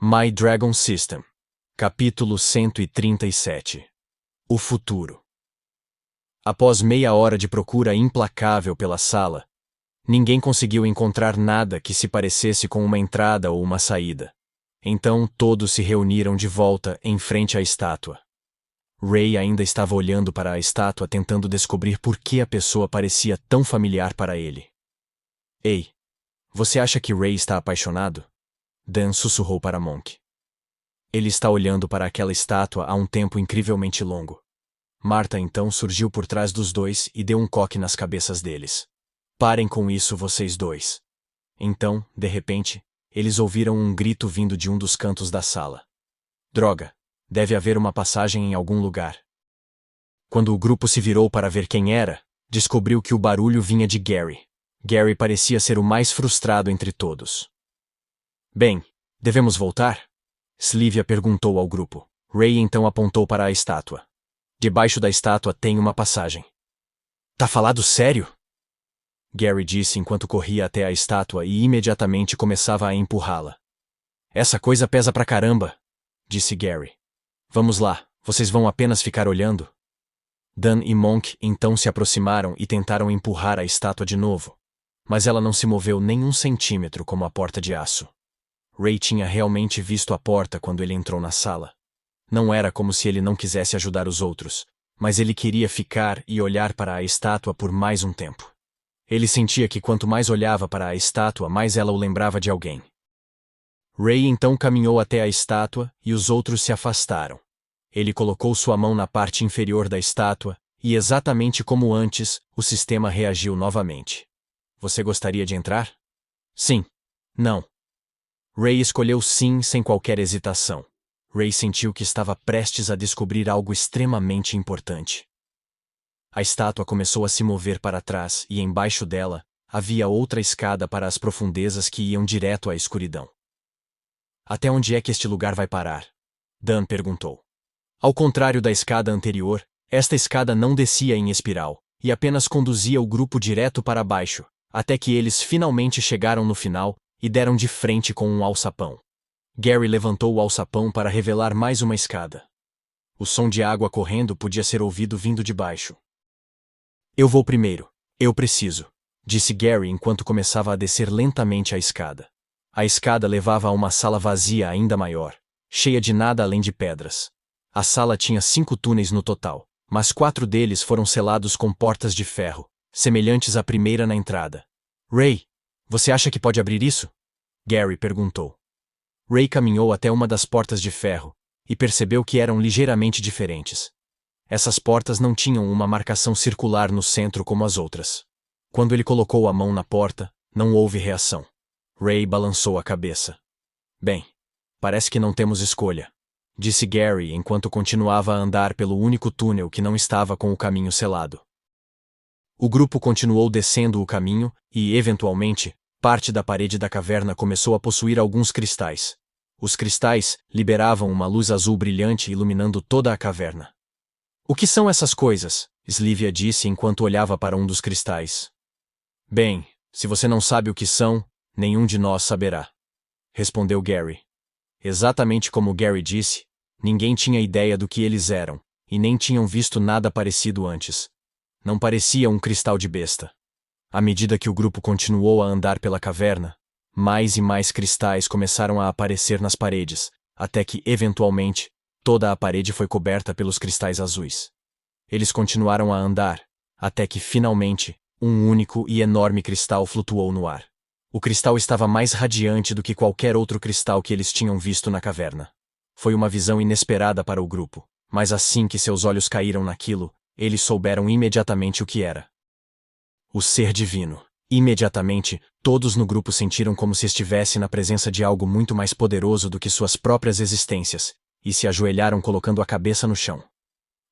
My Dragon System. Capítulo 137. O futuro. Após meia hora de procura implacável pela sala, ninguém conseguiu encontrar nada que se parecesse com uma entrada ou uma saída. Então todos se reuniram de volta em frente à estátua. Ray ainda estava olhando para a estátua tentando descobrir por que a pessoa parecia tão familiar para ele. Ei, você acha que Ray está apaixonado? Dan sussurrou para Monk. Ele está olhando para aquela estátua há um tempo incrivelmente longo. Martha então surgiu por trás dos dois e deu um coque nas cabeças deles. Parem com isso, vocês dois. Então, de repente, eles ouviram um grito vindo de um dos cantos da sala. Droga, deve haver uma passagem em algum lugar. Quando o grupo se virou para ver quem era, descobriu que o barulho vinha de Gary. Gary parecia ser o mais frustrado entre todos. Bem, devemos voltar? Slivia perguntou ao grupo. Ray então apontou para a estátua. Debaixo da estátua tem uma passagem. Tá falado sério? Gary disse enquanto corria até a estátua e imediatamente começava a empurrá-la. Essa coisa pesa pra caramba, disse Gary. Vamos lá, vocês vão apenas ficar olhando? Dan e Monk então se aproximaram e tentaram empurrar a estátua de novo, mas ela não se moveu nem 1 centímetro como a porta de aço. Ray tinha realmente visto a porta quando ele entrou na sala. Não era como se ele não quisesse ajudar os outros, mas ele queria ficar e olhar para a estátua por mais um tempo. Ele sentia que quanto mais olhava para a estátua, mais ela o lembrava de alguém. Ray então caminhou até a estátua e os outros se afastaram. Ele colocou sua mão na parte inferior da estátua e, exatamente como antes, o sistema reagiu novamente. Você gostaria de entrar? Sim. Não. Ray escolheu sim sem qualquer hesitação. Ray sentiu que estava prestes a descobrir algo extremamente importante. A estátua começou a se mover para trás e embaixo dela havia outra escada para as profundezas que iam direto à escuridão. Até onde é que este lugar vai parar? Dan perguntou. Ao contrário da escada anterior, esta escada não descia em espiral e apenas conduzia o grupo direto para baixo, até que eles finalmente chegaram no final e deram de frente com um alçapão. Gary levantou o alçapão para revelar mais uma escada. O som de água correndo podia ser ouvido vindo de baixo. Eu vou primeiro. Eu preciso, disse Gary enquanto começava a descer lentamente a escada. A escada levava a uma sala vazia ainda maior, cheia de nada além de pedras. A sala tinha 5 túneis no total, mas 4 deles foram selados com portas de ferro, semelhantes à primeira na entrada. Ray, você acha que pode abrir isso? Gary perguntou. Ray caminhou até uma das portas de ferro e percebeu que eram ligeiramente diferentes. Essas portas não tinham uma marcação circular no centro como as outras. Quando ele colocou a mão na porta, não houve reação. Ray balançou a cabeça. Bem, parece que não temos escolha, disse Gary enquanto continuava a andar pelo único túnel que não estava com o caminho selado. O grupo continuou descendo o caminho e, eventualmente, parte da parede da caverna começou a possuir alguns cristais. Os cristais liberavam uma luz azul brilhante iluminando toda a caverna. O que são essas coisas? Slivia disse enquanto olhava para um dos cristais. Bem, se você não sabe o que são, nenhum de nós saberá, respondeu Gary. Exatamente como Gary disse, ninguém tinha ideia do que eles eram, e nem tinham visto nada parecido antes. Não parecia um cristal de besta. À medida que o grupo continuou a andar pela caverna, mais e mais cristais começaram a aparecer nas paredes, até que, eventualmente, toda a parede foi coberta pelos cristais azuis. Eles continuaram a andar, até que, finalmente, um único e enorme cristal flutuou no ar. O cristal estava mais radiante do que qualquer outro cristal que eles tinham visto na caverna. Foi uma visão inesperada para o grupo, mas assim que seus olhos caíram naquilo, eles souberam imediatamente o que era. O ser divino. Imediatamente, todos no grupo sentiram como se estivesse na presença de algo muito mais poderoso do que suas próprias existências, e se ajoelharam colocando a cabeça no chão.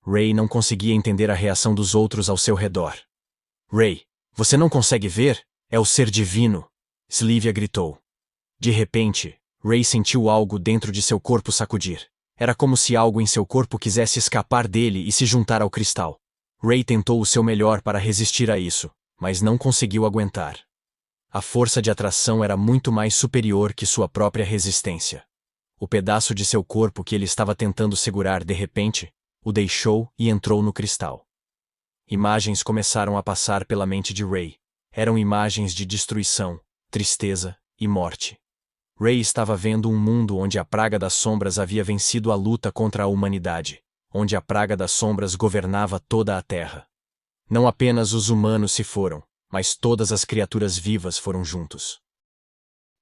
Ray não conseguia entender a reação dos outros ao seu redor. Ray, você não consegue ver? É o ser divino! Slivia gritou. De repente, Ray sentiu algo dentro de seu corpo sacudir. Era como se algo em seu corpo quisesse escapar dele e se juntar ao cristal. Ray tentou o seu melhor para resistir a isso, mas não conseguiu aguentar. A força de atração era muito mais superior que sua própria resistência. O pedaço de seu corpo que ele estava tentando segurar de repente, o deixou e entrou no cristal. Imagens começaram a passar pela mente de Ray. Eram imagens de destruição, tristeza e morte. Ray estava vendo um mundo onde a praga das sombras havia vencido a luta contra a humanidade, onde a praga das sombras governava toda a Terra. Não apenas os humanos se foram, mas todas as criaturas vivas foram juntos.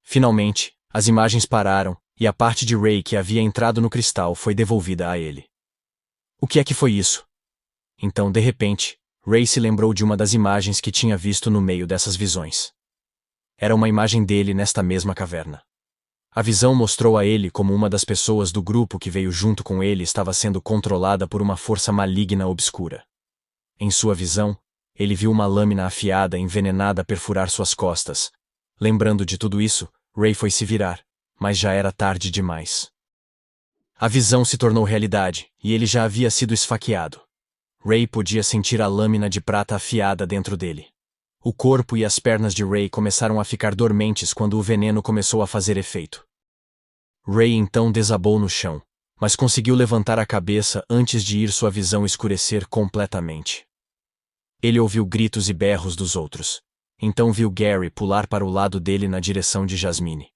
Finalmente, as imagens pararam, e a parte de Ray que havia entrado no cristal foi devolvida a ele. O que é que foi isso? Então, de repente, Ray se lembrou de uma das imagens que tinha visto no meio dessas visões. Era uma imagem dele nesta mesma caverna. A visão mostrou a ele como uma das pessoas do grupo que veio junto com ele estava sendo controlada por uma força maligna obscura. Em sua visão, ele viu uma lâmina afiada envenenada perfurar suas costas. Lembrando de tudo isso, Ray foi se virar, mas já era tarde demais. A visão se tornou realidade, e ele já havia sido esfaqueado. Ray podia sentir a lâmina de prata afiada dentro dele. O corpo e as pernas de Ray começaram a ficar dormentes quando o veneno começou a fazer efeito. Ray então desabou no chão, mas conseguiu levantar a cabeça antes de ir sua visão escurecer completamente. Ele ouviu gritos e berros dos outros. Então viu Gary pular para o lado dele na direção de Jasmine.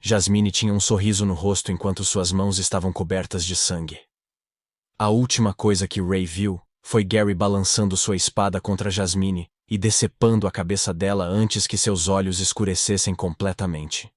Jasmine tinha um sorriso no rosto enquanto suas mãos estavam cobertas de sangue. A última coisa que Ray viu foi Gary balançando sua espada contra Jasmine e decepando a cabeça dela antes que seus olhos escurecessem completamente.